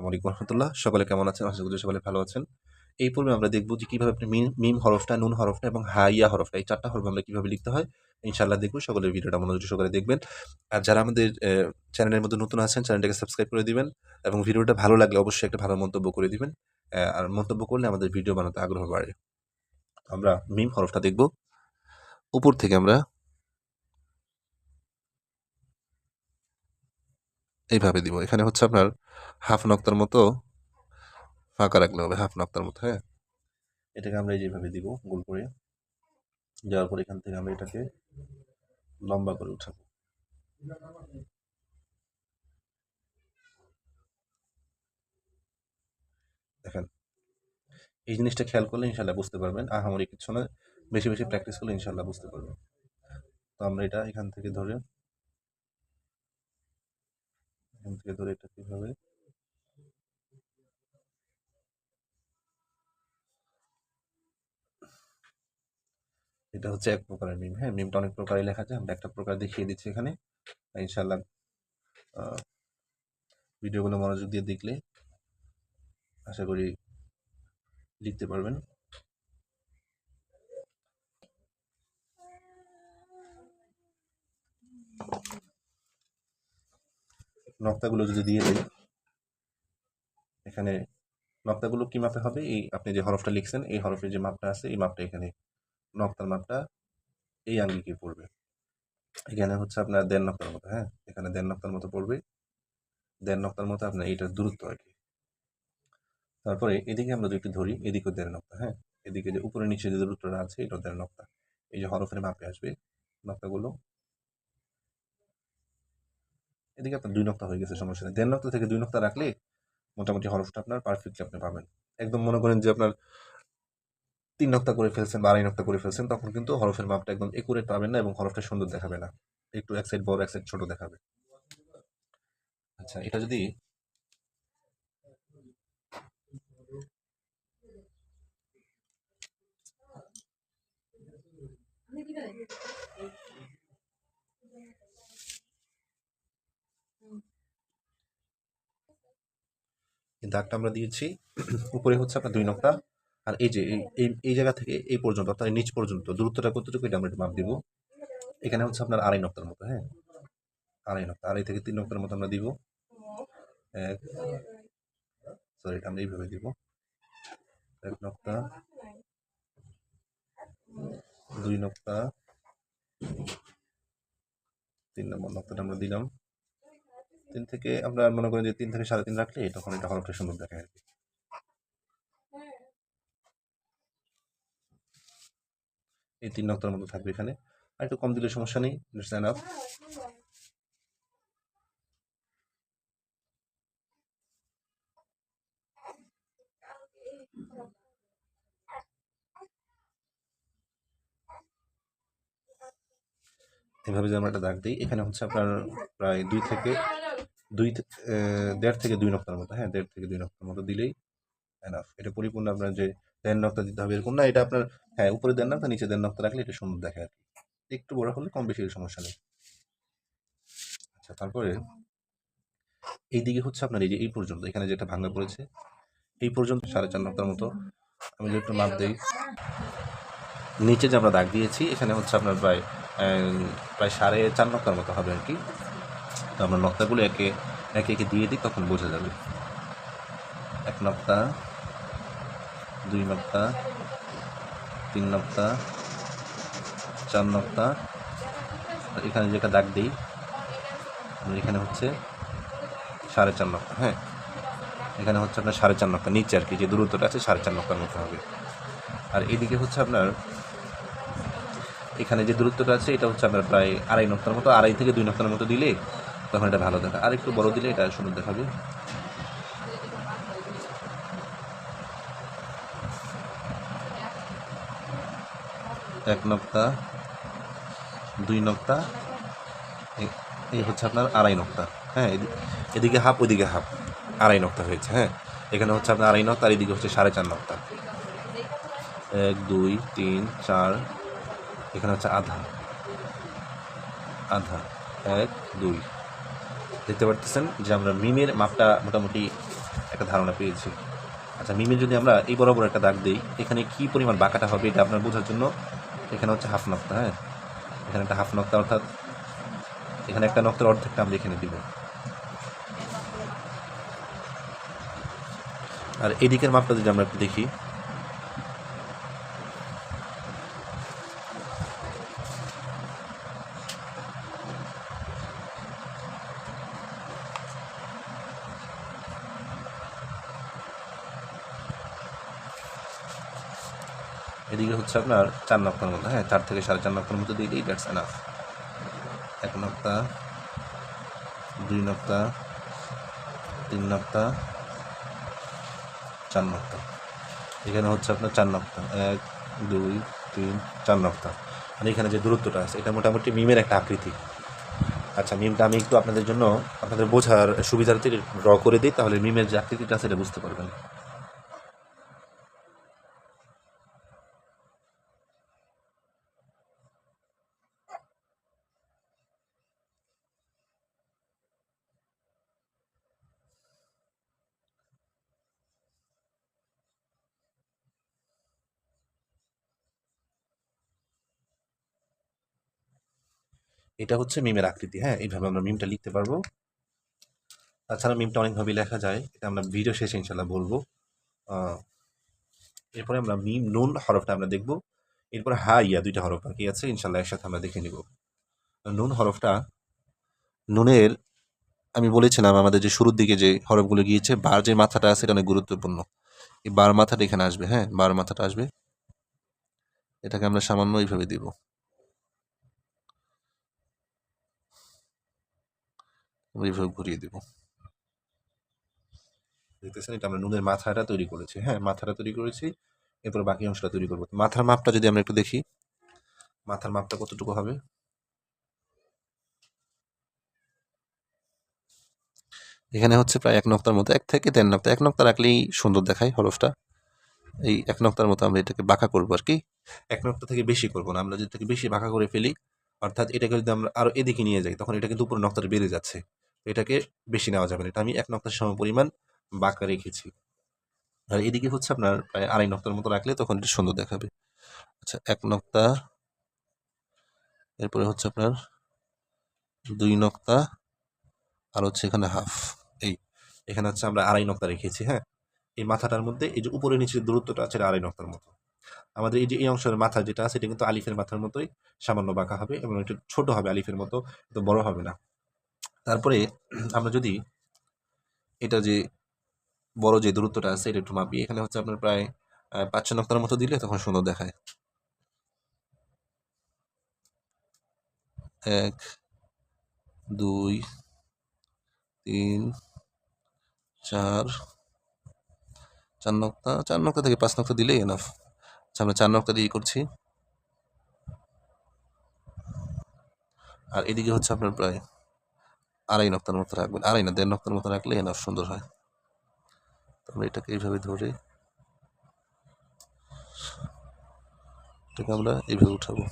আসসালামু আলাইকুম রহমতুল্লাহ। সকলে কেমন আছেন? আশা করি সকলে ভালো আছেন। এই পর্বে আমরা দেখব যে কিভাবে আপনি মিম হরফটা, নুন হরফটা এবং ইয়া হরফটা, এই ৪ টা হরফ আমরা কিভাবে লিখতে হয়। ইনশাআল্লাহ দেখব। সকলের ভিডিওটা মনোযোগ সহকারে দেখবেন। আর যারা আমাদের চ্যানেলের মধ্যে নতুন আছেন, চ্যানেলটাকে সাবস্ক্রাইব করে দিবেন এবং ভিডিওটা ভালো লাগলে অবশ্যই একটা ভালো মন্তব্য করে দিবেন। আর মন্তব্য করলে আমাদের ভিডিও বানাতে আগ্রহ বাড়ে। আমরা মিম হরফটা দেখব। উপর থেকে আমরা এইভাবে দিব। এখানে হচ্ছে আপনার হাফ নক্তার মতো ফাঁকা রাখলে হবে, হাফ নক্তার মতো, হ্যাঁ? এটাকে আমরা এই যেভাবে দিব গোল করে। যাওয়ার পর এখান থেকে আমরা এটাকে লম্বা করে উঠাবো। দেখেন, এই জিনিসটা খেয়াল করলে ইনশাল্লাহ বুঝতে পারবেন। আহামরি কিছু না, বেশি বেশি প্র্যাকটিস করলে ইনশাল্লাহ বুঝতে পারবেন। তো আমরা এটা এখান থেকে ধরে এটা কিভাবে এটা হচ্ছে এক প্রকারের মিম, হ্যাঁ? মিমটা অনেক প্রকারে লেখা যায়, আমরা একটা প্রকার দেখিয়ে দিচ্ছি এখানে। ইনশাল্লাহ ভিডিওগুলো মনোযোগ দিয়ে দেখলে আশা করি লিখতে পারবেন। নক্তাগুলো যদি দিয়ে দিই, এখানে নক্তাগুলো কি মাপে হবে? এই আপনি যে হরফটা লিখছেন, এই হরফের যে মাপটা আছে, এই মাপটা এখানে, নক্তার মাপটা এই আঙ্গিকে পড়বে। এখানে হচ্ছে আপনার ১.৫ নক্তার মতো, হ্যাঁ? এখানে ১.৫ নক্তার মতো পড়বে। ১.৫ নক্তার মতো আপনার এইটার দূরত্ব আর কি। তারপরে এদিকে আমরা যদি একটু ধরি, এদিকেও ১.৫ নক্তা, হ্যাঁ? এদিকে যে উপরে নিচে যে দূরত্বটা আছে, এটাও ১.৫ নক্তা। এই যে হরফের মাপে আসবে নক্তাগুলো, এদিকে আপনার ২ নক্তা হয়ে গেছে, সমস্যা নেই। ১.৫ নক্তা থেকে ২ নক্তা রাখলে মোটামুটি হরফটা আপনার পারফেক্টলি আপনি পাবেন। একদম মনে করেন যে আপনার ৩ নক্তা করে ফেলছেন বা ২.৫ নক্তা করে ফেলছেন, তখন কিন্তু হরফের মাপটা একদম একুরেট পাবেন না এবং হরফটা সুন্দর দেখাবে না। একটু এক সাইড বড়, এক সাইড ছোট দেখাবে। আচ্ছা, এটা যদি এই দাগটা আমরা দিয়েছি, উপরে হচ্ছে আপনার ২ নক্তা। আর এই যে এই জায়গা থেকে এই পর্যন্ত, অর্থাৎ নিচ পর্যন্ত দূরত্বটা কতটুকু, এটা আমরা একটু মাপ দিব। এখানে হচ্ছে আপনার ২.৫ নক্তার মতো, হ্যাঁ? ২.৫ নক্তা, ২.৫ থেকে ৩ নক্তার মতো আমরা দিব। এক সরি, এটা আমরা এইভাবে দিব। ১ নক্তা, ২ নক্তা, ৩ নম্বর নক্তাটা আমরা দিলাম। ৩ থেকে আমরা মনে করেন যে ৩ থেকে ৩.৫ রাখলে তখন এটা হরফটা সুন্দর দেখায় আর কি। এই ৩ নক্তার মতো থাকবে এখানে। আর একটু কম দিলে সমস্যা নেই। It's enough. এভাবে যদি আমরা একটা দাগ দিই, এখানে হচ্ছে আপনার প্রায় ১.৫ থেকে ২ নক্তার মতো, হ্যাঁ? ১.৫ থেকে ২ নক্তার মতো দিলেই এনাফ। এটা পরিপূর্ণ আপনার যে ১.৫ নক্তা দিতে হবে এরকম না। এটা আপনার, হ্যাঁ, উপরে ১.৫ নক্তা, নিচে ১.৫ নক্তা রাখলে এটা সুন্দর দেখায় আর কি। একটু বড় হলে কম বেশি সমস্যা নেই। আচ্ছা, তারপরে এইদিকে হচ্ছে আপনার এই যে এই পর্যন্ত, এখানে যেটা ভাঙা পড়েছে, এই পর্যন্ত ৪.৫ নক্তার মতো আমি যদি একটু মাপ দেই, নিচে যে আমরা দাগ দিয়েছি এখানে হচ্ছে আপনার প্রায় ৪.৫ নক্তার মতো হবে আর কি। তো আমরা নক্তাগুলো একে একে দিয়ে দিই, তখন বোঝা যাবে। ১ নক্তা, ২ নক্তা, ৩ নক্তা, ৪ নক্তা। আর এখানে যেটা দাগ দিই আমরা, এখানে হচ্ছে ৪.৫ নক্তা, হ্যাঁ? এখানে হচ্ছে আপনার ৪.৫ নক্তা নিচে আর কি, যে দূরত্বটা আছে ৪.৫ নক্তার মতো হবে। আর এদিকে হচ্ছে আপনার এখানে যে দূরত্বটা আছে, এটা হচ্ছে আপনার প্রায় ২.৫ নক্তার মতো। ২.৫ থেকে ২ নক্তার মতো দিলে তখন এটা ভালো দেখা। আর একটু বড় দিলে এটা সুন্দর দেখাবে। এক নক্তা, ২ নক্তা, এই হচ্ছে আপনার ২.৫ নক্তা, হ্যাঁ? এদিকে হাফ, ওইদিকে হাফ, ২.৫ নক্তা হয়েছে, হ্যাঁ? এখানে হচ্ছে আপনার ২.৫ নক্তা, আর এদিকে হচ্ছে ৪.৫ নক্তা। ১, ২, ৩, ৪, এখানে হচ্ছে আধা, ১, ২। দেখতে পারতেছেন যে আমরা মিমের মাপটা মোটামুটি একটা ধারণা পেয়েছি। আচ্ছা, মিমে যদি আমরা এই বরাবর একটা দাগ দিই, এখানে কি পরিমাণ বাঁকাটা হবে এটা আপনার বোঝার জন্য এখানে হচ্ছে হাফ নক্তা, হ্যাঁ, এখানে একটা হাফ নক্তা, অর্থাৎ এখানে একটা নক্তার অর্ধেকটা আমরা এখানে দিব। আর এদিকের মাপটা যদি আমরা একটু দেখি, এদিকে হচ্ছে আপনার 4 নক্তার মতো, হ্যাঁ, 4 থেকে 4.5 নক্তার মতো দিয়ে দিই, দ্যাটস এনাফ। 1 নক্তা, 2 নক্তা, 3 নক্তা, 4 নক্তা। এখানে হচ্ছে আপনার 4 নক্তা, 1 2 3 4 নক্তা। আর এখানে যে দূরত্বটা আছে এটা মোটামুটি মিমের একটা আকৃতি। আচ্ছা, মিমটা আমি একটু আপনাদের জন্য আপনাদের বোঝার সুবিধার্থে ড্র করে দিই, তাহলে মিমের যে আকৃতিটা আছে এটা বুঝতে পারবেন। এটা হচ্ছে মিমের আকৃতি, হ্যাঁ, এইভাবে আমরা মিমটা লিখতে পারবো। তাছাড়া মিমটা অনেকভাবে লেখা যায়, এটা আমরা ভিডিও শেষে ইনশাল্লাহ বলবো। এরপরে আমরা মিম নুন হরফটা আমরা দেখব। এরপরে হা ইয়া 2টা হরফ বাকি আছে, ইনশাল্লাহ একসাথে আমরা দেখে নিব। নুন হরফটা, নুনের আমি বলেছিলাম আমাদের যে শুরুর দিকে যে হরফগুলো গিয়েছে, বার যে মাথাটা আছে এটা অনেক গুরুত্বপূর্ণ। এই বার মাথাটা এখানে আসবে, হ্যাঁ, বার মাথাটা আসবে, এটাকে আমরা সামান্য এইভাবে দিব, এইভাবে ঘুরিয়ে দিব। দেখতেছেন, এটা আমরা নুনের মাথাটা তৈরি করেছি, হ্যাঁ, মাথাটা তৈরি করেছি। এরপর বাকি অংশটা তৈরি করবো। মাথার মাপটা যদি আমরা একটু দেখি, মাথার মাপটা কতটুকু হবে, এখানে হচ্ছে প্রায় 1 নক্তার মতো, 1 থেকে 1.5 নক্তা। 1 নক্তা রাখলেই সুন্দর দেখায় হরফটা। এই 1 নক্তার মতো আমরা এটাকে বাঁকা করবো আর কি। 1 নক্তা থেকে বেশি করবো না, আমরা যদি থেকে বেশি বাঁকা করে ফেলি, অর্থাৎ এটাকে যদি আমরা আরো এদিকে নিয়ে যাই, তখন এটা কিন্তু উপরে নক্তাটা বেড়ে যাচ্ছে। তো এটাকে বেশি নেওয়া যাবে না, এটা আমি 1 নক্তার সম পরিমাণ বাঁকা রেখেছি। আর এদিকে হচ্ছে আপনার প্রায় 2.5 নক্তার মতো রাখলে তখন এটা সুন্দর দেখাবে। আচ্ছা, 1 নক্তা, এরপরে হচ্ছে আপনার 2 নক্তা, আর হচ্ছে এখানে হাফ। এই এখানে হচ্ছে আমরা 2.5 নক্তা রেখেছি, হ্যাঁ। এই মাথাটার মধ্যে এই যে উপরে নিচের দূরত্বটা আছে, এটা 2.5 নক্তার মতো। আমাদের এই যে এই অংশের মাথা যেটা আছে, এটা কিন্তু আলিফের মাথার মতোই সামান্য বাঁকা হবে এবং একটু ছোট হবে আলিফের মতো, তো বড় হবে না। তারপরে আমরা যদি এটা যে বড় যে দূরত্বটা আছে এটা একটু মাপি, এখানে হচ্ছে আপনার প্রায় 5-6 নক্তার মতো দিলে তখন সুন্দর দেখায়। 1 2 3 4 4 নক্তা, 4 নক্তা থেকে 5 নক্তা দিলেই এনাফ। আচ্ছা, আমরা 4 নক্তা দিয়ে করছি। আর এদিকে হচ্ছে আপনার প্রায় 2.5 নক্তার মতো রাখবেন, 2.5 না 1.5 নক্তার মতো রাখলে এনাফ সুন্দর হয়। তো আমরা এটাকে এইভাবে ধরে এটাকে আমরা এইভাবে উঠাবো।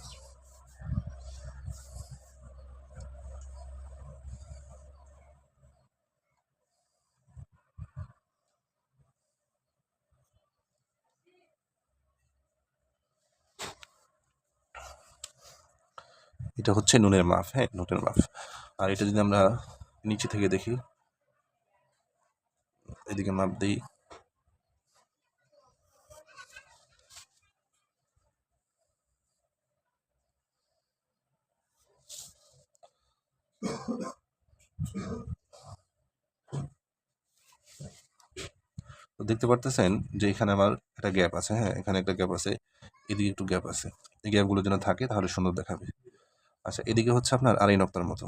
এটা হচ্ছে নুনের মাপ, হ্যাঁ, নুনের মাপ। আর এটা যদি আমরা নিচে থেকে দেখি, এদিকে মাপ দিই, তো দেখতে পারতেছেন যে এখানে আমার একটা গ্যাপ আছে, হ্যাঁ, এখানে একটা গ্যাপ আছে, এদিকে একটু গ্যাপ আছে। এই গ্যাপগুলো যেন থাকে তাহলে সুন্দর দেখাবে। আচ্ছা, এদিকে হচ্ছে আপনার 2.5 নক্তার মতো,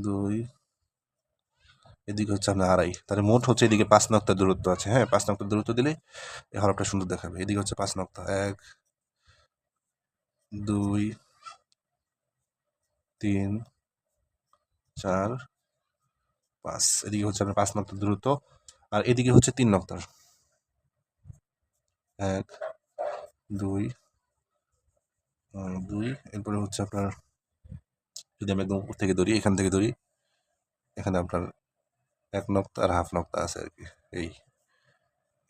2, এদিকে হচ্ছে আপনার 2.5, তাহলে মোট হচ্ছে এদিকে 5 নক্তার দূরত্ব আছে, হ্যাঁ, 5 নক্তার দূরত্ব দিলে এই হরফটা সুন্দর দেখাবে। এদিকে হচ্ছে 5 নক্তা, 1 2 3 4 5, এদিকে হচ্ছে আপনার 5 নক্তার দূরত্ব। আর এদিকে হচ্ছে 3 নক্তার, 1 2 2, এরপরে হচ্ছে আপনার যদি আমি একদম উপর থেকে ধরি, এখান থেকে ধরি, এখানে আপনার 1 নক্তা আর হাফ নক্তা আছে আর কি।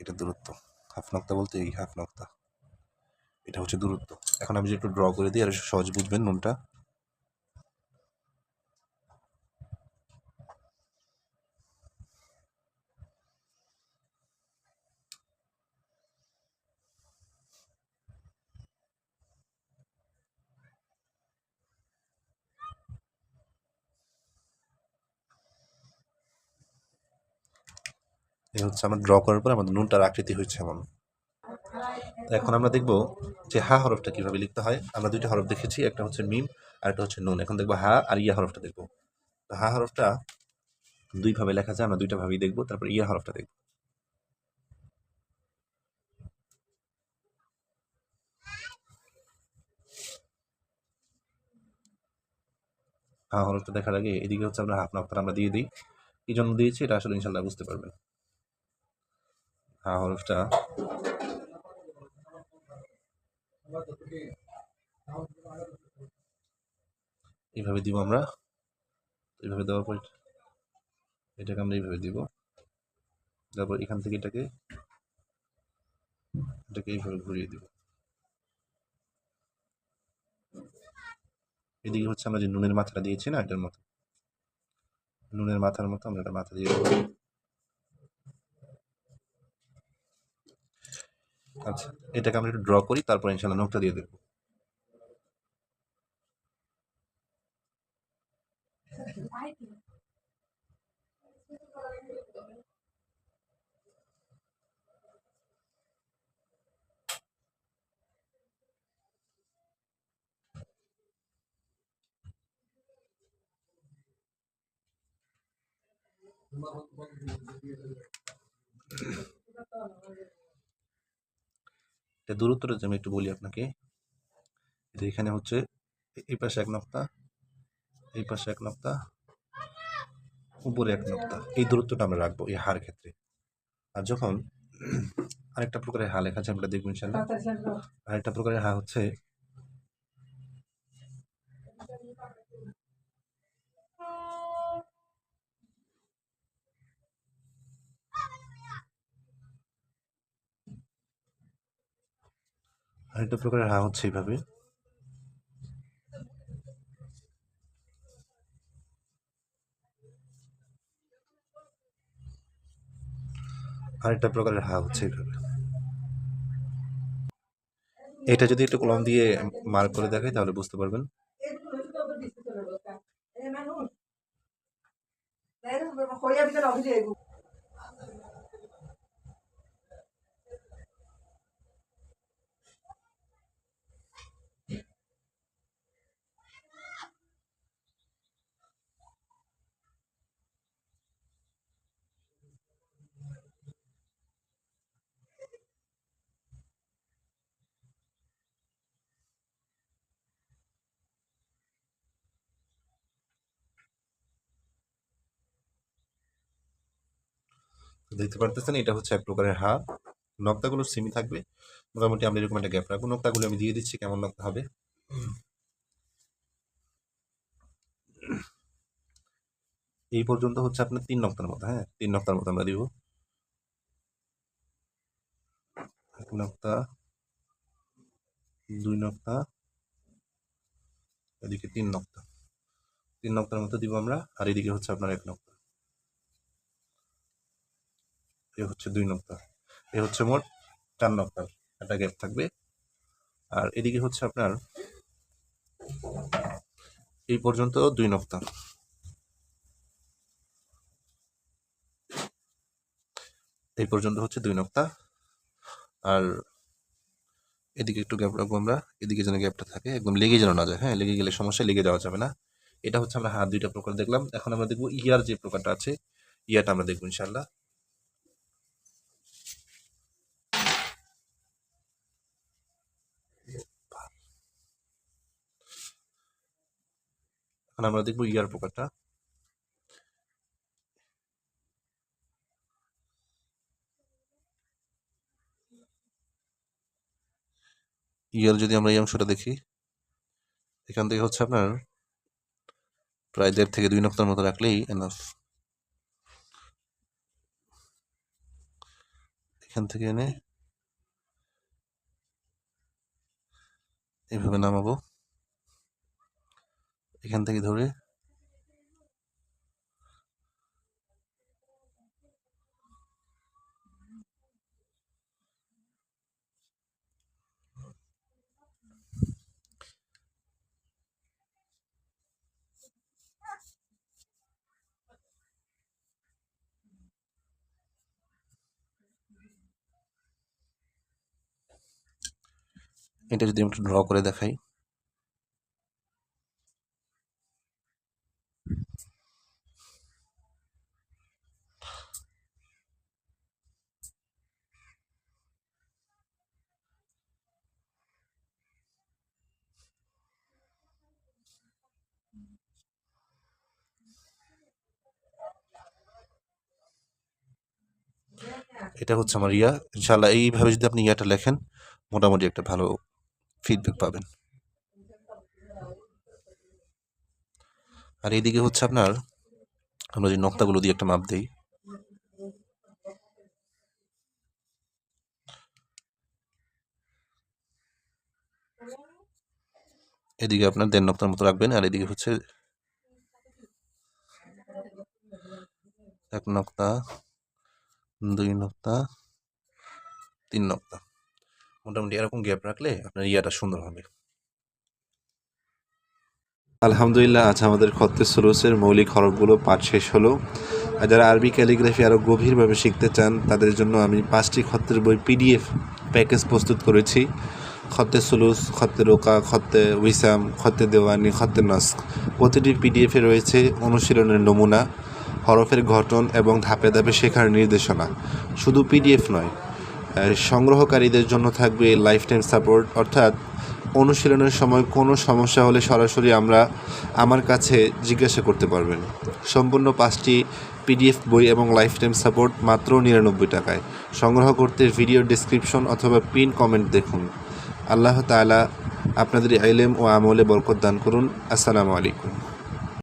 এটা দূরত্ব। হাফ নক্তা বলতে এই হাফ নক্তা, এটা হচ্ছে দূরত্ব। এখন আমি যদি একটু ড্র করে দিই আর সহজ বুঝবেন নুনটা। এই হচ্ছে আমার ড্র করার পর আমাদের নুনটার আকৃতি হচ্ছে এমন। এখন আমরা দেখব যে হা হরফটা কিভাবে লিখতে হয়। আমরা দুইটা হরফ দেখেছি, একটা হচ্ছে মিম আর একটা হচ্ছে নুন। এখন দেখবো হা আর ইয়া হরফটা দেখবো। তো হা হরফটা দুইভাবে লেখা যায়, আমরা দুইটা ভাবেই দেখবো। তারপর ইয়া হরফটা দেখবো। হা হরফটা দেখার আগে এদিকে হচ্ছে আমরা হাফ নক্তাটা আমরা দিয়ে দিই। কি জন্য দিয়েছি এটা আসলে ইনশাল্লাহ বুঝতে পারবেন। হা হরফটা এইভাবে দিব আমরা। এইভাবে দেওয়ার পর এটাকে আমরা এইভাবে দিব। তারপর এখান থেকে এটাকে এইভাবে ঘুরিয়ে দিব। এদিকে হচ্ছে আমরা যে নুনের মাথাটা দিয়েছি না, এটার মতো নুনের মাথার মতো আমরা এটা মাথা দিয়ে দেবো। আচ্ছা, এটাকে আমরা একটু ড্র করি, তারপর ইনশাল্লাহ নখটা দিয়ে দেবো। এটা দূরত্বটা যে আমি একটু বলি আপনাকে। এটা এখানে হচ্ছে এই পাশে 1 নক্তা, এই পাশে 1 নক্তা, উপরে 1 নক্তা। এই দূরত্বটা আমরা রাখবো এই হার ক্ষেত্রে। আর যখন আরেকটা প্রকারের হা লেখা আছে আমরা দেখবো ইনশাল্লাহ। আরেকটা প্রকারের হা হচ্ছে এইভাবে। আরেকটা প্রকারের হা হচ্ছে এইভাবে। এটা যদি একটু কলম দিয়ে মার্ক করে দেখাই তাহলে বুঝতে পারবেন। দেখতে পারতেছেন এটা হচ্ছে এক প্রকারের হা। নক্তাগুলো সেমই থাকবে, মোটামুটি আমরা এরকম একটা গ্যাপ রাখবো। নক্তাগুলো আমি দিয়ে দিচ্ছি কেমন নক্তা হবে। এই পর্যন্ত হচ্ছে আপনার 3 নক্তার মতো। হ্যাঁ, 3 নক্তার মতো আমরা দিব। 1 নক্তা, 2 নক্তা, এদিকে 3 নক্তা। 3 নক্তার মতো দিব আমরা। আর এদিকে হচ্ছে আপনার 1 নক্তা, এ হচ্ছে 2 নক্তা। এ হচ্ছে মোট 4 নক্তার একটা গ্যাপ থাকবে। আর এদিকে হচ্ছে আপনার এই পর্যন্ত 2 নক্তা। এই পর্যন্ত হচ্ছে 2 নক্তা। আর এদিকে একটু গ্যাপ রাখবো আমরা, এদিকে যেন গ্যাপটা থাকে, একদম লেগে যেন না যায়। হ্যাঁ, লেগে গেলে সমস্যা, লেগে যাওয়া যাবে না। এটা হচ্ছে আমরা হাত দুইটা প্রকার দেখলাম। এখন আমরা দেখবো ইয়ার যে প্রকারটা আছে, ইয়াটা আমরা দেখবো ইনশাল্লাহ। এখন আমরা দেখবো ইয়ার প্রকারটা। ইয়ার যদি আমরা এই অংশটা দেখি, এখান থেকে হচ্ছে আপনার প্রায় 1.5 থেকে 2 নক্তার মতো রাখলেই এনাফ। এখান থেকে এনে এইভাবে নামাবো, এখান থেকে ধরে এটা যদি আমি একটু ড্র করে দেখাই, এটা হচ্ছে আমার ইয়া। ইনশাআল্লাহ এইভাবে যদি আপনি ইয়াটা লেখেন মোটামুটি একটা ভালো ফিডব্যাক পাবেন। আর এইদিকে হচ্ছে আপনার আমরা যে নক্তাগুলো দিয়ে একটা মাপ দিই, এদিকে আপনার 1.5 নক্তার মতো রাখবেন, আর এদিকে হচ্ছে 1 নক্তা, 2 নক্তা, 3 নক্তা, মোটামুটি এরকম গ্যাপ রাখলে আপনার ইয়াটা সুন্দর হবে। আলহামদুলিল্লাহ, আজ আমাদের খত্তে সুলুসের মৌলিক হরফগুলো পাঠ শেষ হলো। আর যারা আরবি ক্যালিগ্রাফি আরও গভীরভাবে শিখতে চান তাদের জন্য আমি 5টি খত্তের বই PDF প্যাকেজ প্রস্তুত করেছি। খত্তে সুলুস, খত্তে রোকা, খত্তে উইসাম, খত্তে দেওয়ানি, খত্তে নাস্ক। প্রতিটি PDF-এ রয়েছে অনুশীলনের নমুনা, হরফের গঠন এবং ধাপে ধাপে শেখার নির্দেশনা। শুধু PDF নয়, সংগ্রহকারীদের জন্য থাকবে লাইফ টাইম সাপোর্ট, অর্থাৎ অনুশীলনের সময় কোনো সমস্যা হলে সরাসরি আমার কাছে জিজ্ঞাসা করতে পারবেন। সম্পূর্ণ 5টি PDF বই এবং লাইফ টাইম সাপোর্ট মাত্র 99 টাকায়। সংগ্রহ করতে ভিডিও ডেসক্রিপশন অথবা পিন কমেন্ট দেখুন। আল্লাহ তাআলা আপনাদের ইলম ও আমলে বরকত দান করুন। আসসালামু আলাইকুম।